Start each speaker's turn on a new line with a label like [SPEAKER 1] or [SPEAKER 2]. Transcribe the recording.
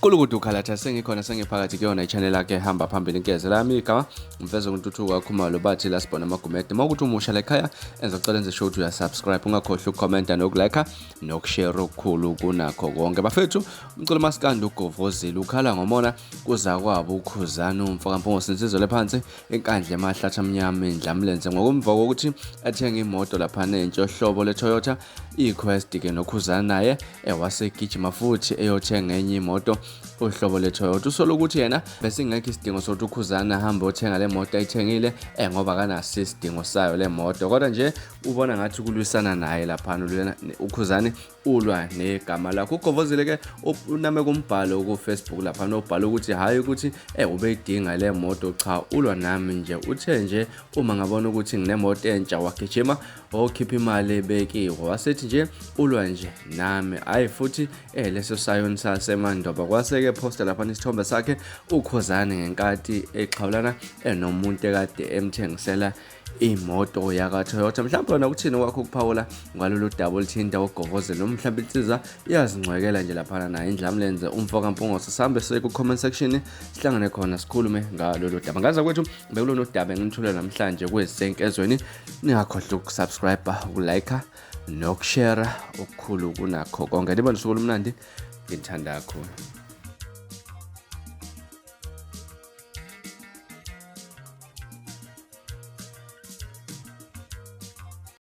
[SPEAKER 1] Kulukude ukhalatha sengikhona sengiphakathi kuyona i-channel yakhe ehamba phambili inkeze lami igama umfezo kuntuthuko wakhumalo bathi la sibona amagumede mawukuthi umusha la ekhaya enza ucela enze sure ukuthi uyasubscribe ungakhohlwa ukukhomenta nokulike nokushare okukhulu kunakho konke bafethu umculo maskandi uGovozile ukhala ngomona kuza kwabo uKhuzani umfokampungo sinsizwe lephansi enkandla emahlatha amnyama indlamlenze ngokumva kokuthi athenga imoto lapha nentsho hlobo leToyota iQuest ke noKhuzani naye ewasegijima futhi eyothenga enye imoto uhlobo leToyota uSola ukuthi yena besingekho isdingo sokuthi uKhuzani ahambe othenga le moto ayithengile ngoba kanaso isdingo sayo le moto kodwa nje ubona ngathi kulwisana naye lapha uKhuzani ulwa negama lakho uGovozile ke uname kumbhalo ku Facebook lapha nobhala ukuthi hayi ukuthi ubeyidinga le moto cha ulwa nami nje uthe nje uma ngabona ukuthi nginemoto entsha wagijima okhipha imali ebekiwe wasethi nje ulwa nje nami hayi futhi leso sayoni sasemandoba kwaseke poster lapha isithombe sakhe uKhuzani ngenkathi exhawulana nomuntu ekade emthengisela imoto yakaToyota mhlawumbe wena ukuthini kwakho ukuphawula ngalolu double thinta uGovozile mhlawumbe insizwa iyazingcwekela nje lapha naye indlamlenze umfokampungo sihambe siye ku comment section sihlangane khona sikhulume ngalolu daba ngaza kwethu bekulona udaba engithule namhlanje kwesenkezweni ningakhohlwa ukusubscribe ukulike nokushare okukhulu kunakho konke liba nosuku olumnandi ngithanda kakhulu.